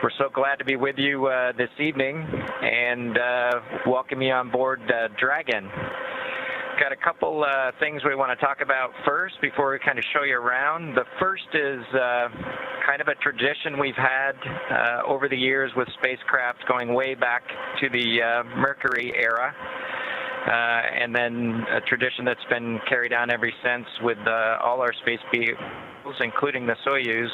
We're so glad to be with you this evening and welcome you on board Dragon. Got a couple things we want to talk about first before we kind of show you around. The first is kind of a tradition we've had over the years with spacecraft going way back to the Mercury era. And then a tradition that's been carried on ever since with all our space vehicles, including the Soyuz.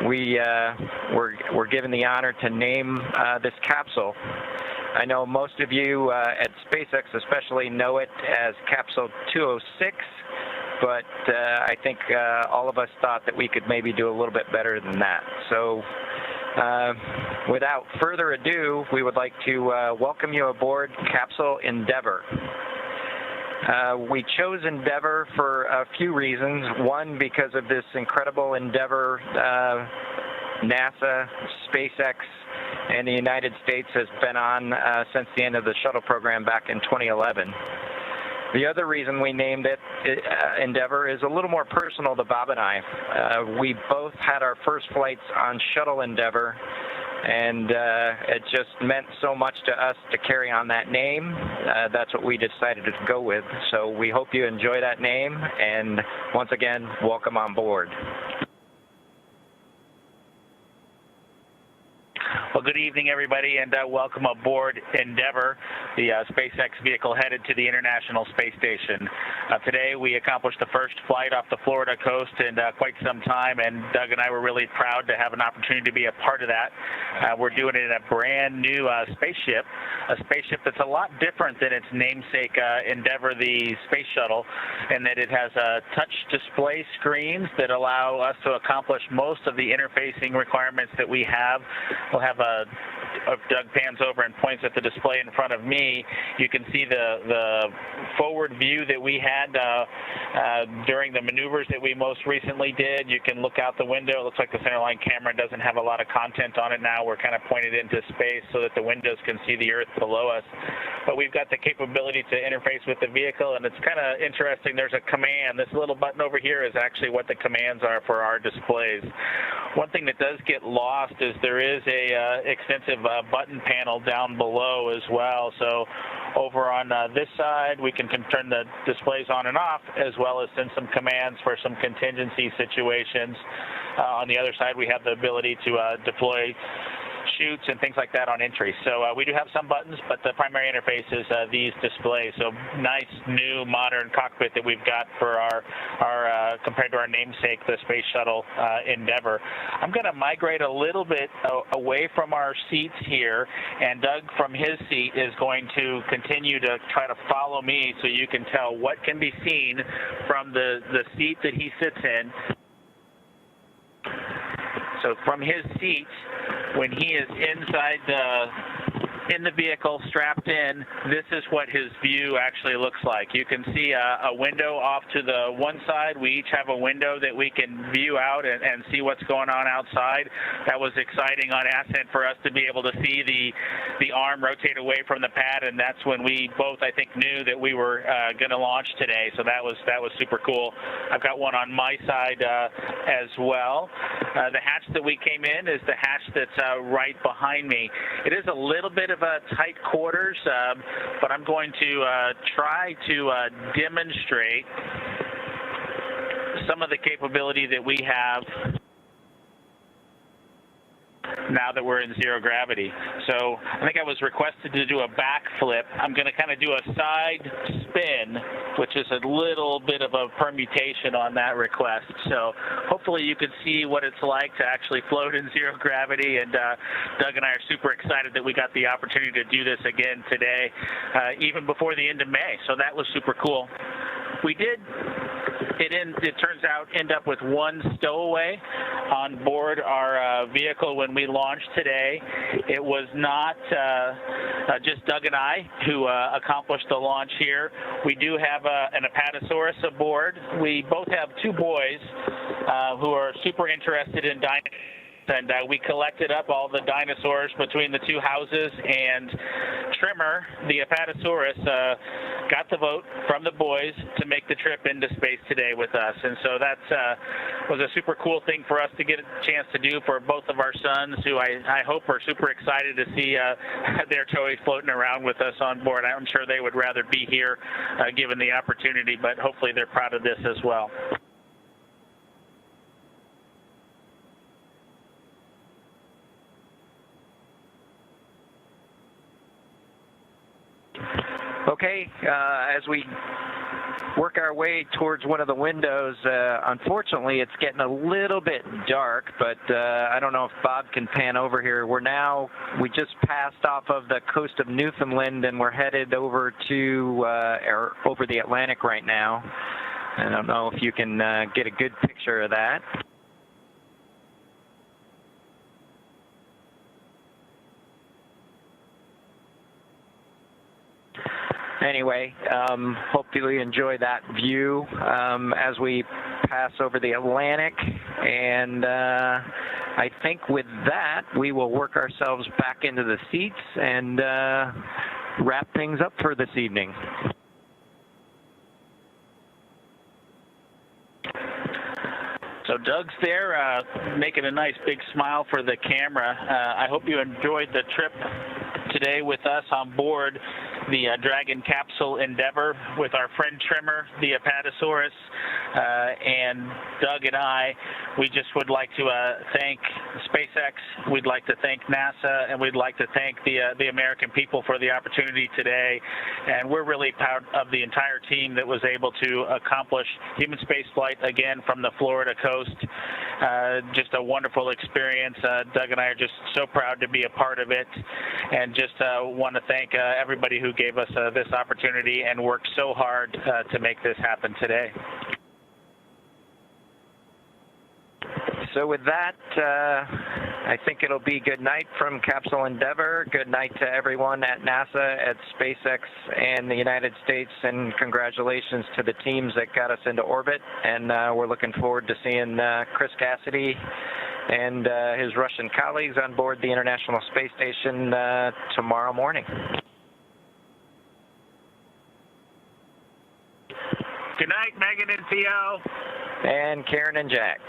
We're given the honor to name this capsule. I know most of you at SpaceX especially know it as Capsule 206, but I think all of us thought that we could maybe do a little bit better than that. So without further ado, we would like to welcome you aboard Capsule Endeavour. We chose Endeavour for a few reasons. One, because of this incredible endeavor NASA, SpaceX, and the United States has been on since the end of the shuttle program back in 2011. The other reason we named it Endeavour is a little more personal to Bob and I. We both had our first flights on Shuttle Endeavour, and it just meant so much to us to carry on that name. That's what we decided to go with. So we hope you enjoy that name, and once again, welcome on board. Well, good evening, everybody, and welcome aboard Endeavour, the SpaceX vehicle headed to the International Space Station. Today, we accomplished the first flight off the Florida coast in quite some time, and Doug and I were really proud to have an opportunity to be a part of that. We're doing it in a brand new spaceship, a spaceship that's a lot different than its namesake Endeavour, the space shuttle, in that it has touch display screens that allow us to accomplish most of the interfacing requirements that we have. We'll have if Doug pans over and points at the display in front of me, you can see the forward view that we had during the maneuvers that we most recently did. You can look out the window. It looks like the centerline camera doesn't have a lot of content on it now. We're kind of pointed into space so that the windows can see the Earth below us. But we've got the capability to interface with the vehicle, and it's kind of interesting. There's a command. This little button over here is actually what the commands are for our displays. One thing that does get lost is there is a extensive button panel down below as well. So over on this side, we can turn the displays on and off, as well as send some commands for some contingency situations. On the other side, we have the ability to deploy chutes and things like that on entry. So we do have some buttons, but the primary interface is these displays. So nice, new, modern cockpit that we've got for our compared to our namesake, the Space Shuttle Endeavour. I'm going to migrate a little bit away from our seats here, and Doug from his seat is going to continue to try to follow me so you can tell what can be seen from the seat that he sits in. So from his seat, when he is in the vehicle, strapped in, this is what his view actually looks like. You can see a window off to the one side. We each have a window that we can view out and see what's going on outside. That was exciting on ascent for us to be able to see the arm rotate away from the pad, and that's when we both, I think, knew that we were going to launch today. So that was super cool. I've got one on my side as well. The hatch that we came in is the hatch that's right behind me. It is a little bit of a tight quarters, but I'm going to try to demonstrate some of the capability that we have now that we're in zero gravity. So I think I was requested to do a backflip. I'm going to kind of do a side spin, which is a little bit of a permutation on that request. So hopefully you can see what it's like to actually float in zero gravity, and Doug and I are super excited that we got the opportunity to do this again today, even before the end of May. So that was super cool. We did, it turns out, end up with one stowaway on board our vehicle when we launched today. It was not just Doug and I who accomplished the launch here. We do have an Apatosaurus aboard. We both have two boys who are super interested in dinosaurs. And we collected up all the dinosaurs between the two houses, and Trimmer, the Apatosaurus, got the vote from the boys to make the trip into space today with us. And so that was a super cool thing for us to get a chance to do for both of our sons, who I hope are super excited to see their toys floating around with us on board. I'm sure they would rather be here given the opportunity, but hopefully they're proud of this as well. Okay, as we work our way towards one of the windows, unfortunately it's getting a little bit dark, but I don't know if Bob can pan over here. We just passed off of the coast of Newfoundland, and we're headed over to over the Atlantic right now. I don't know if you can get a good picture of that. Anyway, hopefully you enjoy that view as we pass over the Atlantic, and I think with that we will work ourselves back into the seats and wrap things up for this evening. So Doug's there making a nice big smile for the camera. I hope you enjoyed the trip today with us on board the Dragon capsule Endeavour with our friend Trimmer, the Apatosaurus, and Doug and I. We just would like to thank SpaceX, we'd like to thank NASA, and we'd like to thank the American people for the opportunity today. And we're really proud of the entire team that was able to accomplish human spaceflight again from the Florida coast. Just a wonderful experience. Doug and I are just so proud to be a part of it, and just want to thank everybody who gave us this opportunity and worked so hard to make this happen today. So with that, I think it'll be good night from Capsule Endeavour. Good night to everyone at NASA, at SpaceX, and the United States, and congratulations to the teams that got us into orbit. And we're looking forward to seeing Chris Cassidy and his Russian colleagues on board the International Space Station tomorrow morning. Good night, Megan and Theo. And Karen and Jack.